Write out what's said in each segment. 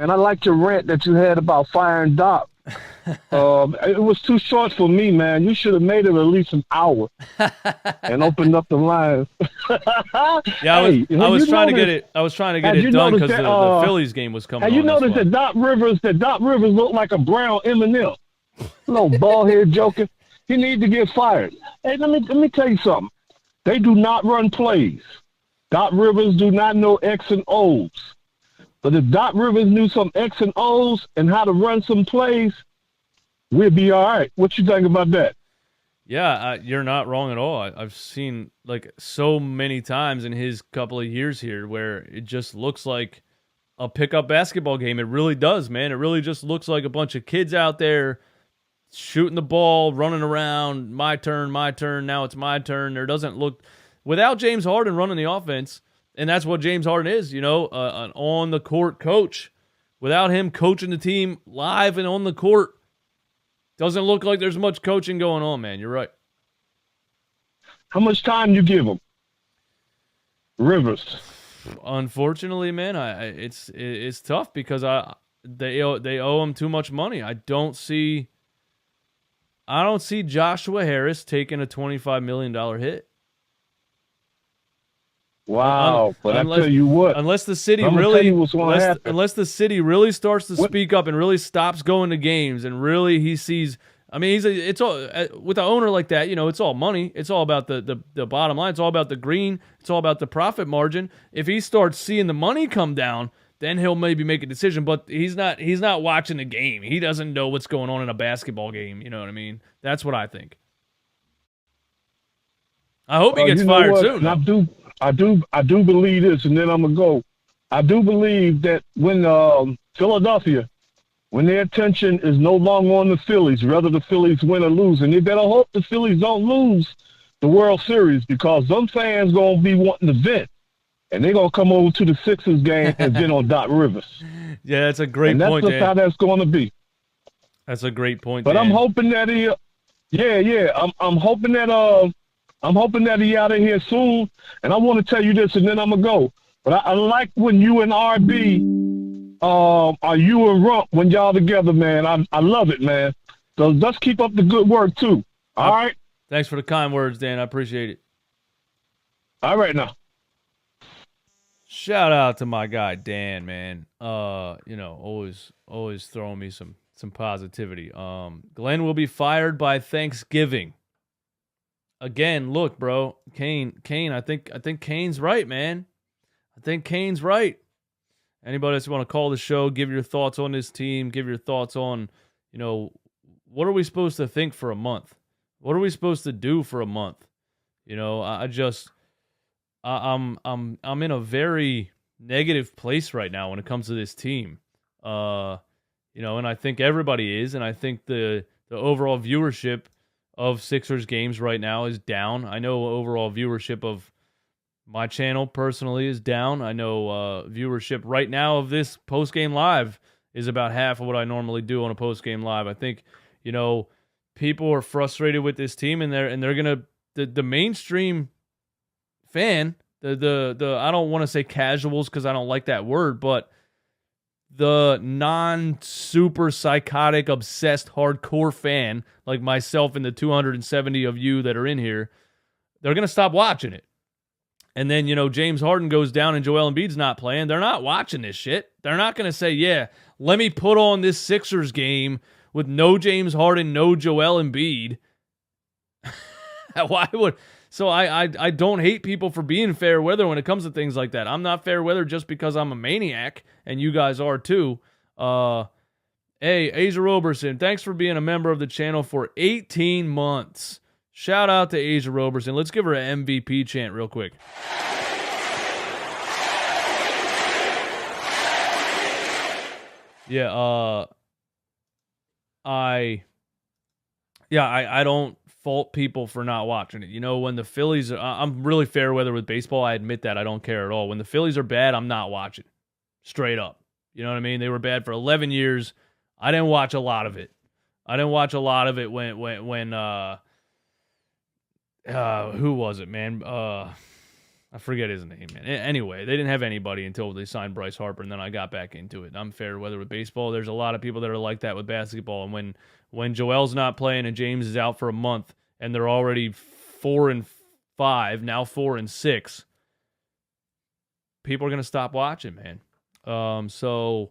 And I liked your rant that you had about firing Doc. It was too short for me, man. You should have made it at least an hour and opened up the lines. Yeah, I was trying to get it. I was trying to get it done because the Phillies game was coming on. Have you noticed that Doc Rivers looked like a brown Eminem? Little bald head joker. He needs to get fired. Hey, let me tell you something. They do not run plays. Doc Rivers do not know X and O's. But if Doc Rivers knew some X and O's and how to run some plays, we'd be all right. What you think about that? Yeah, you're not wrong at all. I've seen like so many times in his couple of years here where it just looks like a pickup basketball game. It really does, man. It really just looks like a bunch of kids out there shooting the ball, running around, my turn, now it's my turn. There doesn't look, without James Harden running the offense, and that's what James Harden is, an on-the-court coach. Without him coaching the team live and on the court, doesn't look like there's much coaching going on, man. You're right. How much time you give him? Rivers. Unfortunately, man, it's tough because they owe him too much money. I don't see Joshua Harris taking a $25 million hit. Wow, but I tell you what, unless the city really starts to speak up and really stops going to games and really he sees, I mean, it's all with an owner like that, it's all money. It's all about the bottom line. It's all about the green. It's all about the profit margin. If he starts seeing the money come down, then he'll maybe make a decision. But he's not watching the game. He doesn't know what's going on in a basketball game. You know what I mean? That's what I think. I hope he gets fired soon. I do believe this, and then I'm gonna go. I do believe that when Philadelphia, when their attention is no longer on the Phillies, whether the Phillies win or lose, and they better hope the Phillies don't lose the World Series because some fans gonna be wanting to vent, and they're gonna come over to the Sixers game and vent on Doc Rivers. Yeah, that's a great and point. That's just how that's going to be. That's a great point. But Dan. I'm hoping that I'm hoping that he out of here soon. And I want to tell you this, and then I'm gonna go. But I like when you and RB, are you and Rump when y'all together, man. I love it, man. So let's keep up the good work too. All right. Thanks for the kind words, Dan. I appreciate it. All right now. Shout out to my guy Dan, man. Always throwing me some positivity. Glenn will be fired by Thanksgiving. Again, look, bro, Kane. I think Kane's right, man. I think Kane's right. Anybody else want to call the show? Give your thoughts on this team. Give your thoughts on, what are we supposed to think for a month? What are we supposed to do for a month? I'm in a very negative place right now when it comes to this team. And I think everybody is, and I think the overall viewership of Sixers games right now is down. I know overall viewership of my channel personally is down. I know viewership right now of this post-game live is about half of what I normally do on a post-game live. I think, people are frustrated with this team and they're going to the mainstream fan, the I don't want to say casuals because I don't like that word, but the non-super psychotic, obsessed, hardcore fan like myself and the 270 of you that are in here, they're going to stop watching it. And then, James Harden goes down and Joel Embiid's not playing. They're not watching this shit. They're not going to say, yeah, let me put on this Sixers game with no James Harden, no Joel Embiid. Why would... So I don't hate people for being fair weather when it comes to things like that. I'm not fair weather just because I'm a maniac, and you guys are too. Hey, Asia Roberson, thanks for being a member of the channel for 18 months. Shout out to Asia Roberson. Let's give her an MVP chant real quick. Yeah, I don't fault people for not watching it. When the Phillies I'm really fair weather with baseball. I admit that. I don't care at all. When the Phillies are bad, I'm not watching. Straight up. You know what I mean? They were bad for 11 years. I didn't watch a lot of it. when who was it, man? I forget his name, man. Anyway, they didn't have anybody until they signed Bryce Harper, and then I got back into it. I'm fair weather with baseball. There's a lot of people that are like that with basketball, and when Joel's not playing and James is out for a month, and they're already 4-5, now 4-6, people are gonna stop watching, man. So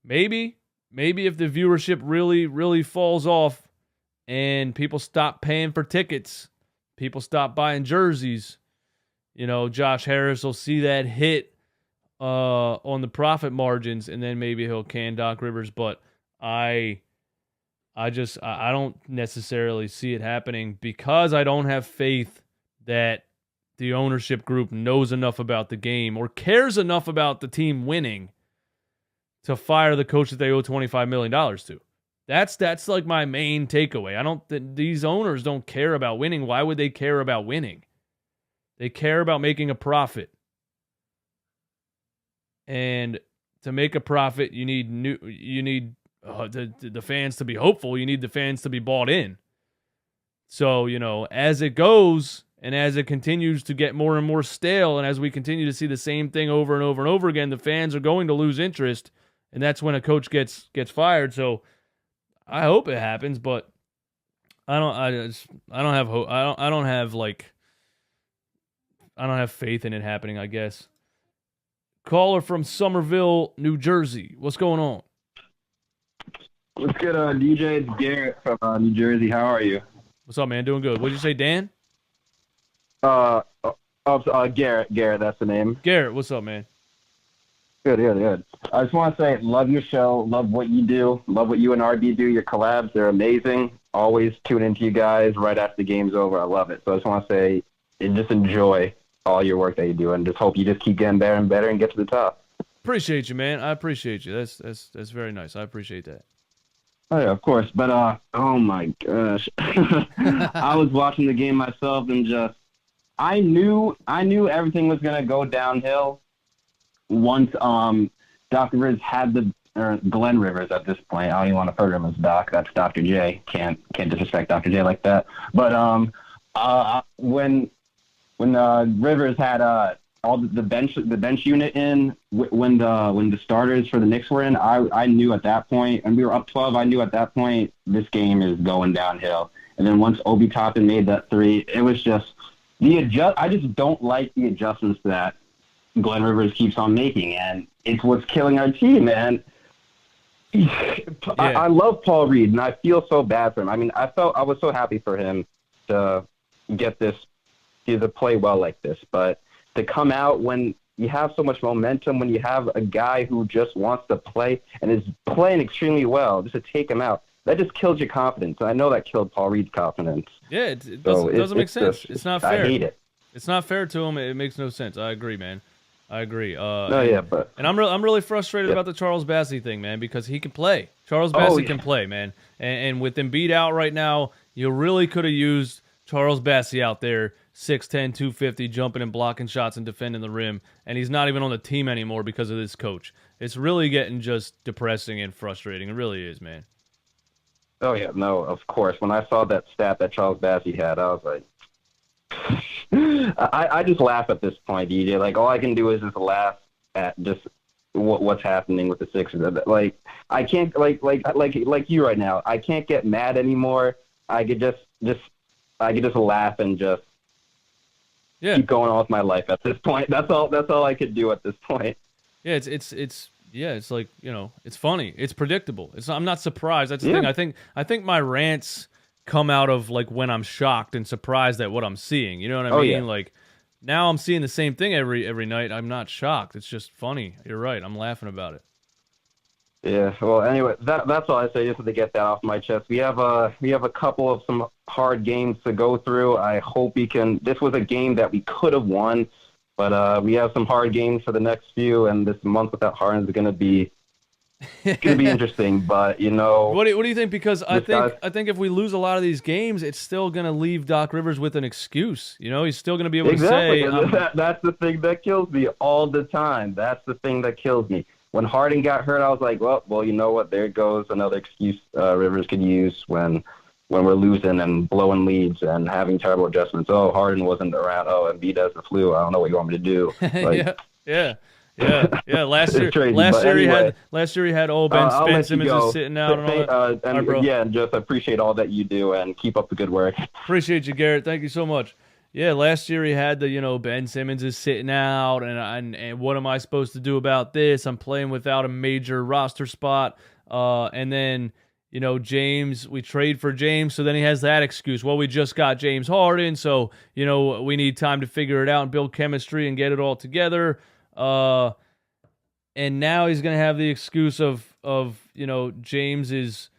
maybe if the viewership really falls off, and people stop paying for tickets, people stop buying jerseys. Josh Harris will see that hit on the profit margins, and then maybe he'll can Doc Rivers. But I don't necessarily see it happening because I don't have faith that the ownership group knows enough about the game or cares enough about the team winning to fire the coach that they owe $25 million to. That's like my main takeaway. These owners don't care about winning. Why would they care about winning? They care about making a profit. And to make a profit, you need the fans to be hopeful. You need the fans to be bought in. So, as it goes and as it continues to get more and more stale, and as we continue to see the same thing over and over and over again, the fans are going to lose interest, and that's when a coach gets fired. So I hope it happens, but I don't have hope. I don't have faith in it happening, I guess. Caller from Somerville, New Jersey. What's going on? What's good, DJ? It's Garrett from New Jersey. How are you? What's up, man? Doing good. What did you say, Dan? Garrett. Garrett, that's the name. Garrett, what's up, man? Good. I just want to say, love your show. Love what you do. Love what you and RB do. Your collabs, they're amazing. Always tune into you guys right after the game's over. I love it. So I just want to say, just enjoy all your work that you do, and just hope you just keep getting better and better and get to the top. Appreciate you, man. I appreciate you. That's very nice. I appreciate that. Oh yeah, of course. But oh my gosh, I was watching the game myself, and I knew everything was gonna go downhill once Dr. Rivers had Glenn Rivers at this point. I don't even want to refer to him as Doc. That's Dr. J. Can't disrespect Dr. J like that. But when Rivers had all the bench unit in, when the starters for the Knicks were in, I knew at that point, and we were up 12. I knew at that point this game is going downhill. And then once Obi Toppin made that three, it was just I just don't like the adjustments that Glenn Rivers keeps on making, and it's what's killing our team, man. Yeah. I love Paul Reed, and I feel so bad for him. I mean, I was so happy for him to get this, to play well like this, but to come out when you have so much momentum, when you have a guy who just wants to play and is playing extremely well, just to take him out, that just killed your confidence. And I know that killed Paul Reed's confidence. Yeah, it doesn't make sense. It's not fair. I hate it. It's not fair to him. It makes no sense. I agree, man. I agree. But I'm really frustrated about the Charles Bassey thing, man, because he can play. Charles Bassey can play, man. And with Embiid out right now, you really could have used Charles Bassey out there, 6'10", 250, jumping and blocking shots and defending the rim, and he's not even on the team anymore because of this coach. It's really getting just depressing and frustrating. It really is, man. Oh, yeah, no, of course. When I saw that stat that Charles Bassey had, I was like, I just laugh at this point, DJ. Like, all I can do is just laugh at just what's happening with the Sixers. Like, I can't, like you right now, I can't get mad anymore. I could just laugh and just keep going on with my life at this point. That's all I could do at this point. Yeah, it's like, it's funny. It's predictable. I'm not surprised. That's the thing. I think my rants come out of like when I'm shocked and surprised at what I'm seeing. You know what I mean? Yeah. Like now I'm seeing the same thing every night. I'm not shocked. It's just funny. You're right. I'm laughing about it. Yeah. Well, anyway, that's all I say, just to get that off my chest. We have a couple of some hard games to go through. I hope we can. This was a game that we could have won, but we have some hard games for the next few, and this month without Harden is going to be interesting. But what do you think? Because I think if we lose a lot of these games, it's still going to leave Doc Rivers with an excuse. He's still going to be able to say. That's the thing that kills me all the time. That's the thing that kills me. When Harden got hurt, I was like, well, you know what? There goes another excuse Rivers could use when when we're losing and blowing leads and having terrible adjustments. Oh, Harden wasn't around. Oh, Embiid has the flu. I don't know what you want me to do. Like, yeah. Last year, it's crazy, but anyway, last year he had I'll Ben let you Simmons go. is sitting out and all that. And All right, bro. yeah, and just appreciate all that you do and keep up the good work. Appreciate you, Garrett. Thank you so much. Yeah, last year he had the Ben Simmons is sitting out, and what am I supposed to do about this? I'm playing without a major roster spot, and then James, we trade for James, so then he has that excuse. Well, we just got James Harden, so we need time to figure it out and build chemistry and get it all together. And now he's gonna have the excuse of James is